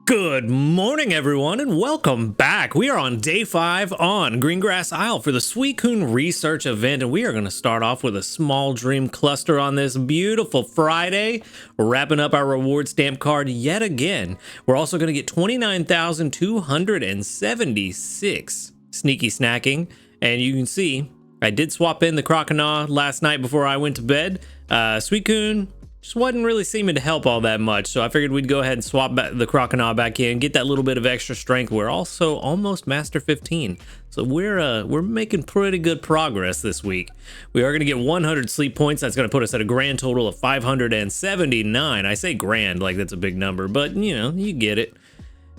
Good morning, everyone, and welcome back. We are on day 5 on Greengrass Isle for the Suicune research event, and we are going to start off with a small dream cluster on this beautiful Friday. We're wrapping up our reward stamp card yet again. We're also going to get 29,276 sneaky snacking, and you can see I did swap in the Croconaw last night before I went to bed. Suicune just wasn't really seeming to help all that much, so I figured we'd go ahead and swap the Croconaw back in, get that little bit of extra strength. We're also almost Master 15, so we're making pretty good progress this week. We are going to get 100 sleep points. That's going to put us at a grand total of 579. I say grand like that's a big number, but you know, you get it.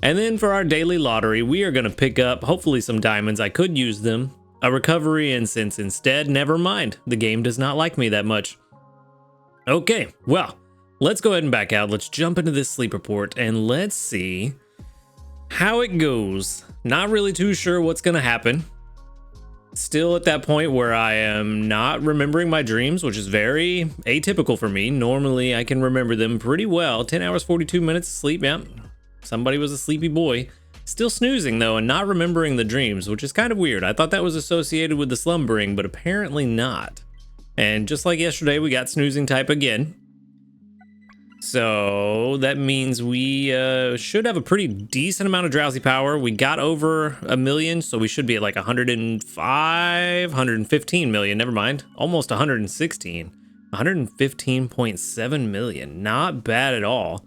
And then for our daily lottery, we are going to pick up hopefully some diamonds. I could use them. A recovery incense instead. Never mind. The game does not like me that much. Okay, well, let's go ahead and back out. Let's jump into this sleep report and let's see how it goes. Not really too sure what's going to happen. Still at that point where I am not remembering my dreams, which is very atypical for me. Normally, I can remember them pretty well. 10 hours, 42 minutes of sleep. Yeah, somebody was a sleepy boy. Still snoozing, though, and not remembering the dreams, which is kind of weird. I thought that was associated with the slumbering, but apparently not. And just like yesterday, we got snoozing type again. So that means we should have a pretty decent amount of drowsy power. We got over 1 million, so we should be at like 115 million. Never mind. Almost 116. 115.7 million. Not bad at all.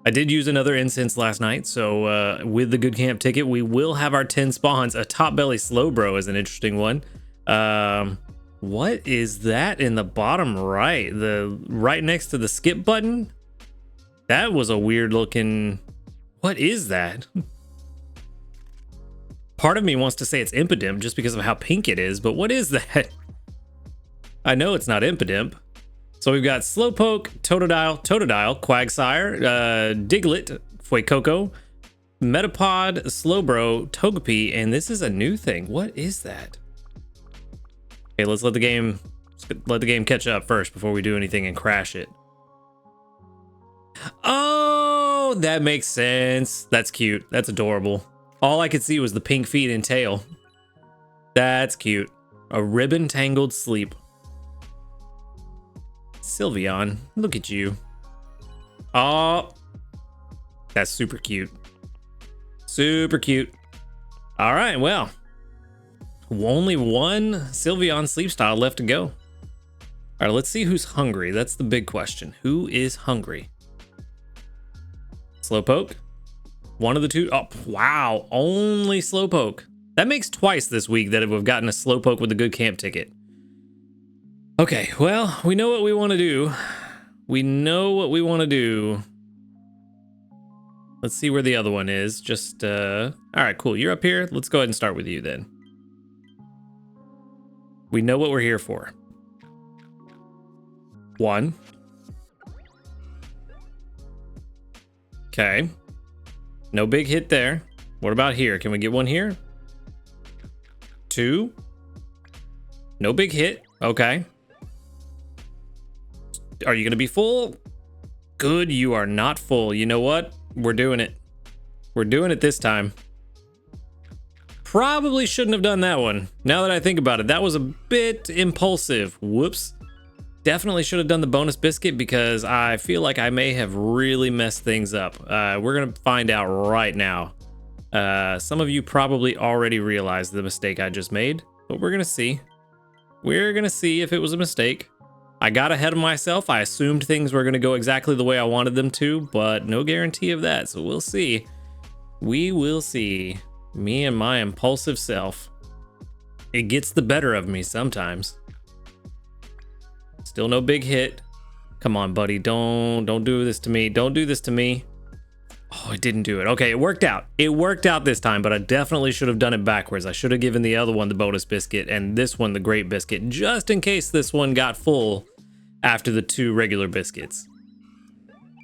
I did use another incense last night, so with the good camp ticket, we will have our 10 spawns. A top belly Slowbro is an interesting one. What is that in the bottom right? The right next to the skip button? That was a weird looking... What is that? Part of me wants to say it's Impidimp just because of how pink it is, but what is that? I know it's not Impidimp. So we've got Slowpoke, Totodile, Quagsire, Diglett, Fuecoco, Metapod, Slowbro, Togepi, and this is a new thing. What is that? Okay, let's let the game catch up first before we do anything and crash it. Oh, that makes sense. That's cute. That's adorable. All I could see was the pink feet and tail. That's cute. A ribbon tangled sleep. Sylveon, look at you. Oh, that's super cute. Super cute. All right, well. Only one Sylveon sleep style left to go. All right, let's see who's hungry. That's the big question. Who is hungry? Slowpoke? One of the two. Oh, wow. Only Slowpoke. That makes twice this week that we've gotten a Slowpoke with a good camp ticket. Okay, well, we know what we want to do. Let's see where the other one is. Just, all right, cool. You're up here. Let's go ahead and start with you then. We know what we're here for. 1. Okay. No big hit there. What about here? Can we get one here? 2. No big hit. Okay. Are you going to be full? Good, you are not full. You know what? We're doing it. We're doing it this time. Probably shouldn't have done that one. Now that I think about it, that was a bit impulsive. Whoops. Definitely should have done the bonus biscuit because I feel like I may have really messed things up. We're going to find out right now. Some of you probably already realized the mistake I just made, but we're going to see. We're going to see if it was a mistake. I got ahead of myself. I assumed things were going to go exactly the way I wanted them to, but no guarantee of that. So we'll see. We will see. Me and my impulsive self. It gets the better of me sometimes. Still no big hit. Come on, buddy. Don't do this to me. Don't do this to me. Oh, it didn't do it. Okay, it worked out. It worked out this time, but I definitely should have done it backwards. I should have given the other one the bonus biscuit and this one the great biscuit, just in case this one got full after the 2 regular biscuits.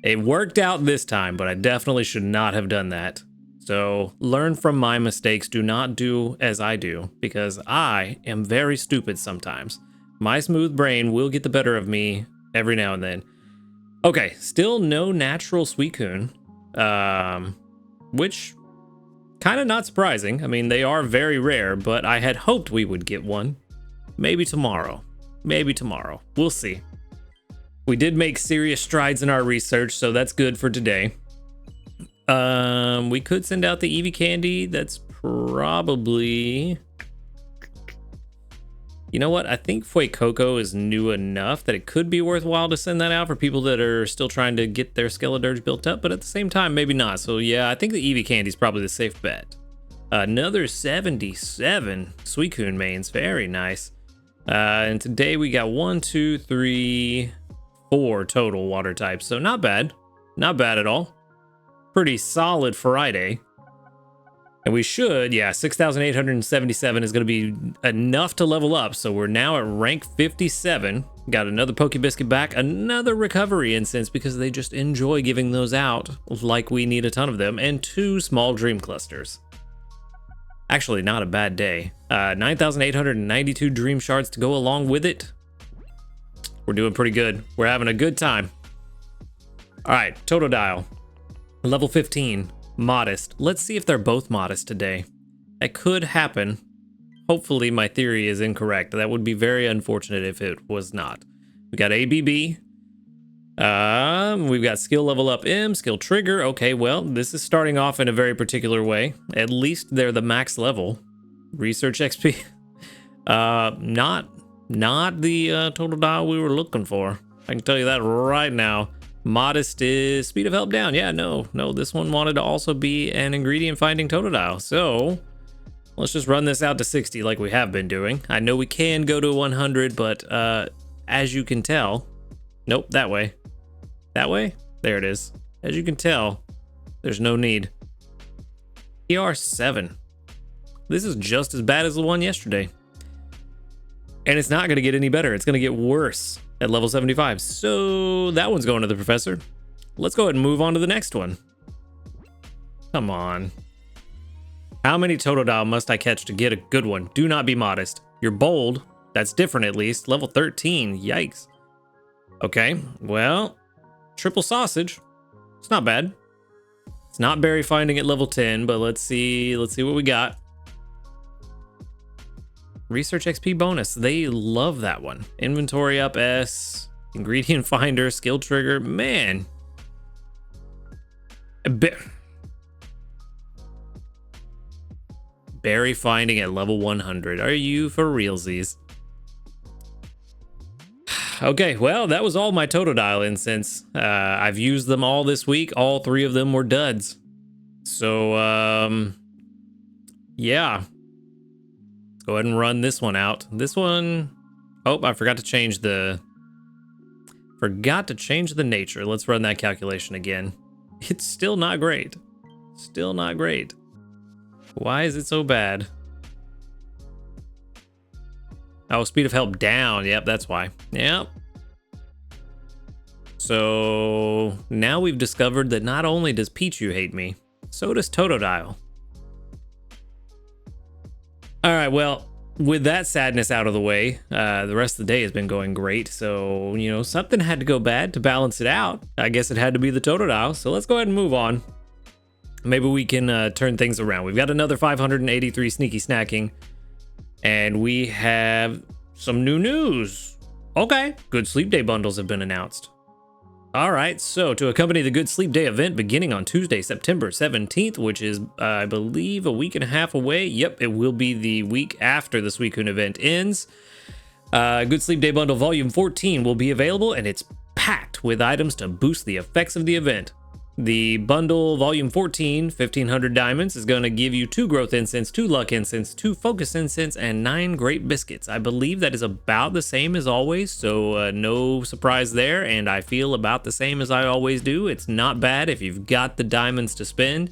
It worked out this time, but I definitely should not have done that. So learn from my mistakes. Do not do as I do, because I am very stupid sometimes. My smooth brain will get the better of me every now and then. Okay, still no natural Suicune. which kind of not surprising. I mean, they are very rare, but I had hoped we would get one. Maybe tomorrow. Maybe tomorrow. We'll see. We did make serious strides in our research, so that's good for today. We could send out the Eevee candy. That's probably... You know what? I think Fuecoco is new enough that it could be worthwhile to send that out for people that are still trying to get their Skeledirge built up, but at the same time, maybe not. So yeah, I think the Eevee candy is probably the safe bet. Another 77 Suicune mains. Very nice. And today we got 1, 2, 3, 4 total water types. So not bad. Not bad at all. Pretty solid Friday. And we should, yeah, 6,877 is going to be enough to level up. So we're now at rank 57. Got another Biscuit back, another recovery incense because they just enjoy giving those out like we need a ton of them, and 2 small dream clusters. Actually, not a bad day. 9,892 dream shards to go along with it. We're doing pretty good. We're having a good time. All right, Totodile, level 15. Modest. Let's see if they're both modest today. That could happen. Hopefully my theory is incorrect. That would be very unfortunate if it was not. We got ABB. We've got skill level up M, skill trigger. Okay, well, this is starting off in a very particular way. At least they're the max level. Research XP. Not the Totodile we were looking for. I can tell you that right now. Modest is speed of help down. Yeah, no, this one wanted to also be an ingredient finding Totodile. So let's just run this out to 60 like we have been doing. I know we can go to 100, but as you can tell, nope, that way. That way? There it is. As you can tell, there's no need. ER7. This is just as bad as the one yesterday. And it's not going to get any better. It's going to get worse at level 75. So that one's going to the professor. Let's go ahead and move on to the next one. Come on. How many Totodile must I catch to get a good one? Do not be modest. You're bold. That's different at least. Level 13. Yikes. Okay, well, triple sausage. It's not bad. It's not berry finding at level 10, but let's see what we got. Research XP bonus. They love that one. Inventory up S. Ingredient finder. Skill trigger. Man. Berry finding at level 100. Are you for realsies? Okay, well, that was all my Totodile incense. I've used them all this week. All 3 of them were duds. So, yeah. Go ahead and run this one out. This one, oh, I forgot to change the nature. Let's run that calculation again. It's still not great. Still not great. Why is it so bad? Oh, speed of help down. Yep, that's why. Yep. So now we've discovered that not only does Pichu hate me, so does Totodile. All right, well, with that sadness out of the way, the rest of the day has been going great. So, you know, something had to go bad to balance it out. I guess it had to be the Totodile. So let's go ahead and move on. Maybe we can turn things around. We've got another 583 sneaky snacking. And we have some new news. Okay, Good Sleep Day bundles have been announced. All right, so to accompany the Good Sleep Day event beginning on Tuesday, September 17th, which is, I believe, a week and a half away. Yep, it will be the week after the Suicune event ends. Good Sleep Day Bundle Volume 14 will be available, and it's packed with items to boost the effects of the event. The bundle Volume 14, 1,500 diamonds, is going to give you 2 growth incense, 2 luck incense, 2 focus incense, and 9 great biscuits. I believe that is about the same as always, so no surprise there, and I feel about the same as I always do. It's not bad if you've got the diamonds to spend.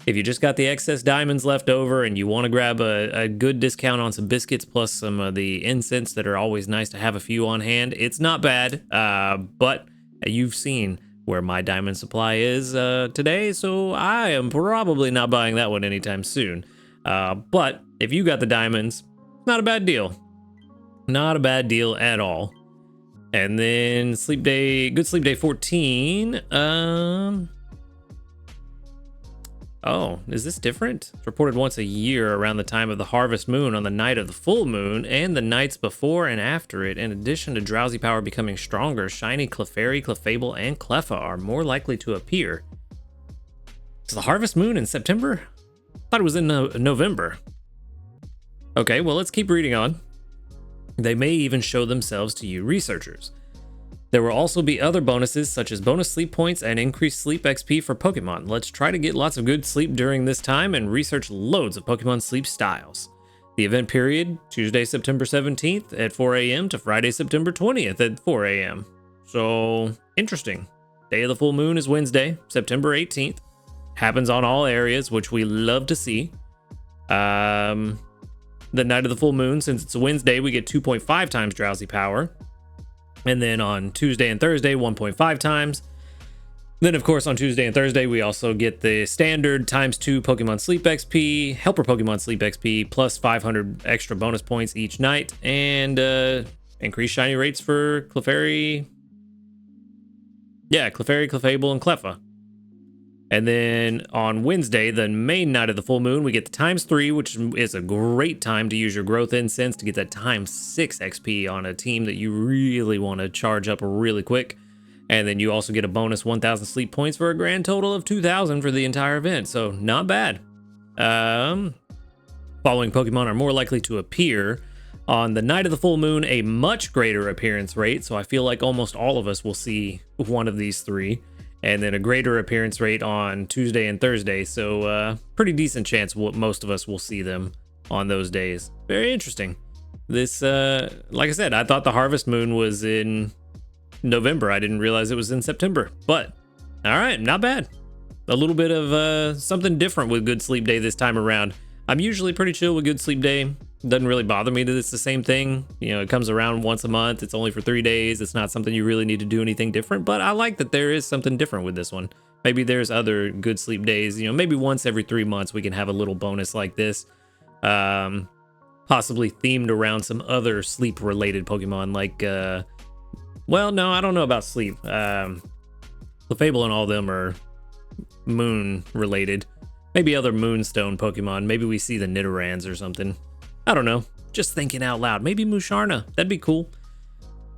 If you just got the excess diamonds left over and you want to grab a good discount on some biscuits plus some of the incense that are always nice to have a few on hand, it's not bad, but you've seen where my diamond supply is today, so I am probably not buying that one anytime soon. But if you got the diamonds, not a bad deal. Not a bad deal at all. And then Good Sleep Day 14. Oh, is this different? It's reported once a year around the time of the harvest moon on the night of the full moon and the nights before and after it. In addition to drowsy power becoming stronger, shiny Clefairy, Clefable, and Cleffa are more likely to appear. Is the harvest moon in September? I thought it was in November. Okay, well, let's keep reading on. They may even show themselves to you researchers. There will also be other bonuses such as bonus sleep points and increased sleep XP for Pokemon. Let's try to get lots of good sleep during this time and research loads of Pokemon sleep styles. The event period, Tuesday, September 17th at 4 a.m. to Friday, September 20th at 4 a.m. So, interesting. Day of the full moon is Wednesday, September 18th. Happens on all areas, which we love to see. The night of the full moon, since it's a Wednesday, we get 2.5 times drowsy power. And then on Tuesday and Thursday, 1.5 times. Then, of course, on Tuesday and Thursday, we also get the standard ×2 Pokemon Sleep XP, Helper Pokemon Sleep XP, plus 500 extra bonus points each night, and increased shiny rates for Clefairy. Yeah, Clefairy, Clefable, and Cleffa. And then on Wednesday, the main night of the full moon, we get the ×3, which is a great time to use your growth incense to get that ×6 XP on a team that you really want to charge up really quick. And then you also get a bonus 1,000 sleep points for a grand total of 2,000 for the entire event. So not bad. Following Pokemon are more likely to appear. On the night of the full moon, a much greater appearance rate. So I feel like almost all of us will see one of these three. And then a greater appearance rate on Tuesday and Thursday. So pretty decent chance most of us will see them on those days. Very interesting. This, like I said, I thought the harvest moon was in November. I didn't realize it was in September. But, all right, not bad. A little bit of something different with Good Sleep Day this time around. I'm usually pretty chill with Good Sleep Day. Doesn't really bother me that it's the same thing. You know, it comes around once a month. It's only for 3 days. It's not something you really need to do anything different, but I like that there is something different with this one. Maybe there's other Good Sleep Days. You know, maybe once every 3 months we can have a little bonus like this. Possibly themed around some other sleep-related Pokemon like, well, no, I don't know about sleep. Clefable and all of them are moon-related. Maybe other Moonstone Pokemon. Maybe we see the Nidorans or something. I don't know. Just thinking out loud. Maybe Musharna. That'd be cool.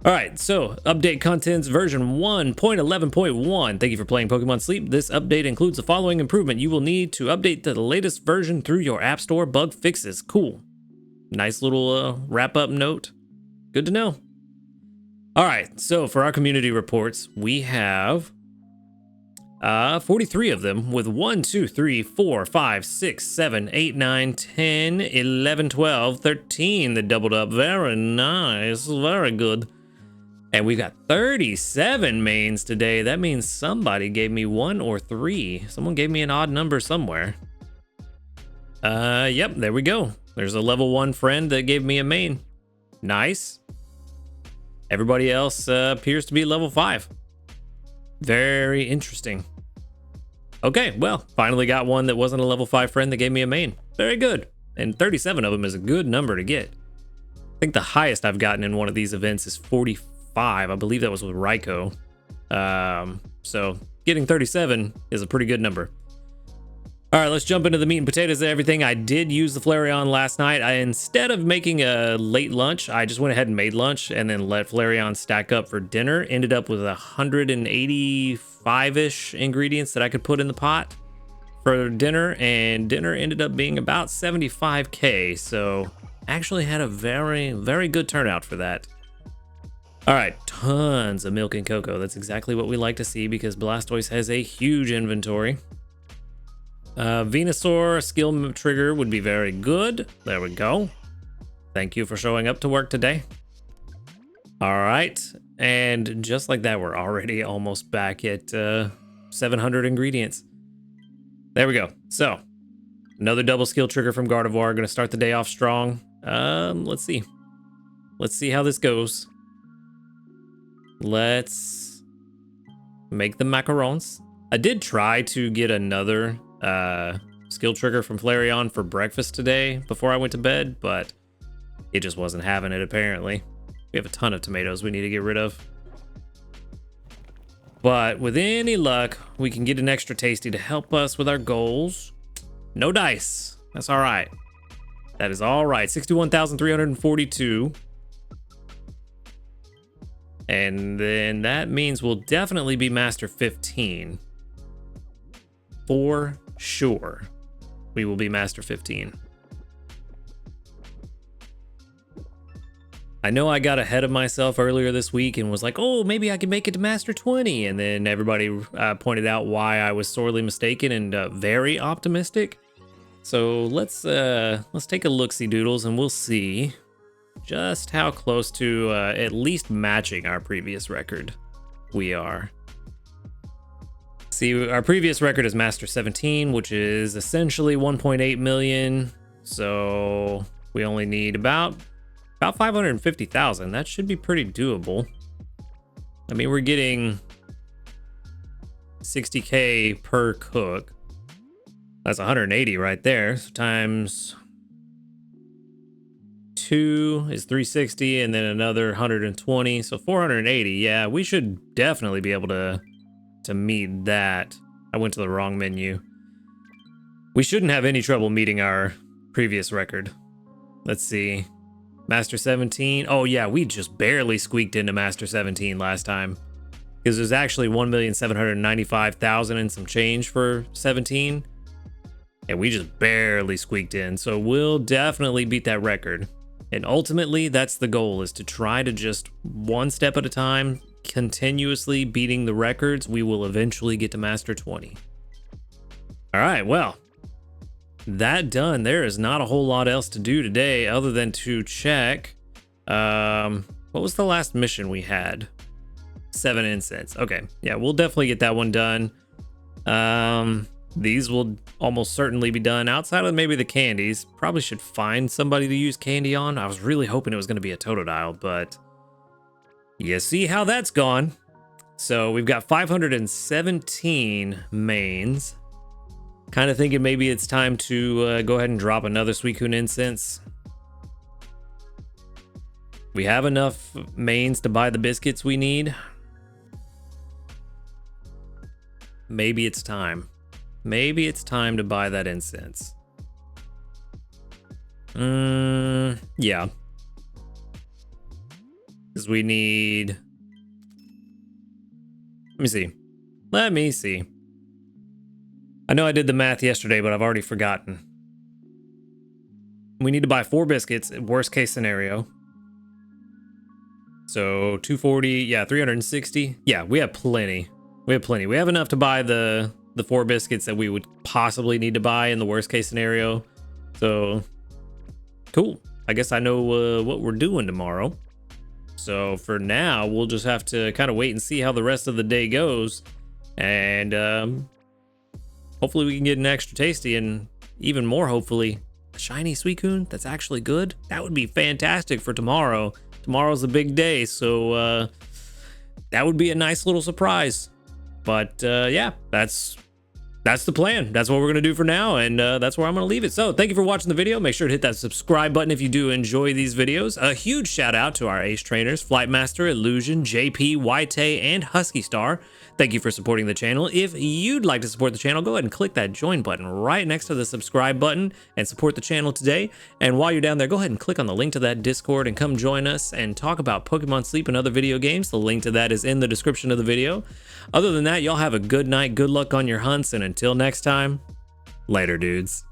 All right, so update contents version 1.11.1. Thank you for playing Pokemon Sleep. This update includes the following improvement. You will need to update to the latest version through your App Store bug fixes. Cool. Nice little wrap-up note. Good to know. All right, so for our community reports, we have 43 of them with 1, 2, 3, 4, 5, 6, 7, 8, 9, 10, 11, 12, 13 that doubled up. Very nice. Very good. And we've got 37 mains today. That means somebody gave me 1 or 3. Someone gave me an odd number somewhere. Yep, there we go. There's a level 1 friend that gave me a main. Nice. Everybody else appears to be level 5. Very interesting. Okay, well, finally got one that wasn't a level 5 friend that gave me a main. Very good. And 37 of them is a good number to get. I think the highest I've gotten in one of these events is 45. I believe that was with Raikou. So getting 37 is a pretty good number. All right, let's jump into the meat and potatoes of everything. I did use the Flareon last night. Instead of making a late lunch, I just went ahead and made lunch and then let Flareon stack up for dinner. Ended up with 185-ish ingredients that I could put in the pot for dinner, and dinner ended up being about 75K. So actually had a very, very good turnout for that. All right, tons of milk and cocoa. That's exactly what we like to see because Blastoise has a huge inventory. Venusaur skill trigger would be very good. There we go. Thank you for showing up to work today. All right, and just like that, we're already almost back at 700 ingredients. There we go. So another double skill trigger from Gardevoir. Going to start the day off strong. Let's see how this goes. Let's make the macarons. I did try to get another skill trigger from Flareon for breakfast today before I went to bed, but it just wasn't having it apparently. We have a ton of tomatoes we need to get rid of. But with any luck, we can get an extra tasty to help us with our goals. No dice. That's all right. That is all right. 61,342. And then that means we'll definitely be Master 15. For sure. We will be Master 15. I know I got ahead of myself earlier this week and was like, oh, maybe I can make it to Master 20. And then everybody pointed out why I was sorely mistaken and very optimistic. So let's take a look-see, doodles, and we'll see just how close to at least matching our previous record we are. See, our previous record is Master 17, which is essentially 1.8 million. So we only need about 550,000. That should be pretty doable. I mean, we're getting 60K per cook. That's 180 right there. So times 2 is 360, and then another 120. So 480. Yeah, we should definitely be able to meet that. I went to the wrong menu. We shouldn't have any trouble meeting our previous record. Let's see. Master 17. Oh yeah, we just barely squeaked into Master 17 last time. Because there's actually 1,795,000 and some change for 17. And we just barely squeaked in. So we'll definitely beat that record. And ultimately, that's the goal, is to try to just one step at a time, continuously beating the records. We will eventually get to Master 20. All right, well. That done. There is not a whole lot else to do today other than to check. What was the last mission we had? 7 incense. Okay, yeah, we'll definitely get that one done. These will almost certainly be done outside of maybe the candies. Probably should find somebody to use candy on. I was really hoping it was going to be a Totodile, but you see how that's gone. So we've got 517 mains. Kind of thinking maybe it's time to go ahead and drop another Suicune incense. We have enough mains to buy the biscuits we need. Maybe it's time. Maybe it's time to buy that incense. Yeah. Because we need... Let me see. I know I did the math yesterday, but I've already forgotten. We need to buy 4 biscuits, worst case scenario. So 240, yeah, 360. Yeah, we have plenty. We have plenty. We have enough to buy the 4 biscuits that we would possibly need to buy in the worst case scenario. So cool. I guess I know what we're doing tomorrow. So for now, we'll just have to kind of wait and see how the rest of the day goes. And hopefully we can get an extra tasty, and even more hopefully a shiny Suicune that's actually good. That would be fantastic for tomorrow. Tomorrow's a big day, so that would be a nice little surprise. But yeah, that's the plan. That's what we're gonna do for now, and that's where I'm gonna leave it. So thank you for watching the video. Make sure to hit that subscribe button if you do enjoy these videos. A huge shout out to our ace trainers, Flightmaster, Illusion, JP, Whitey, and Husky Star. Thank you for supporting the channel. If you'd like to support the channel, go ahead and click that join button right next to the subscribe button and support the channel today. And while you're down there, go ahead and click on the link to that Discord and come join us and talk about Pokemon Sleep and other video games. The link to that is in the description of the video. Other than that, y'all have a good night, good luck on your hunts, and until next time, later, dudes.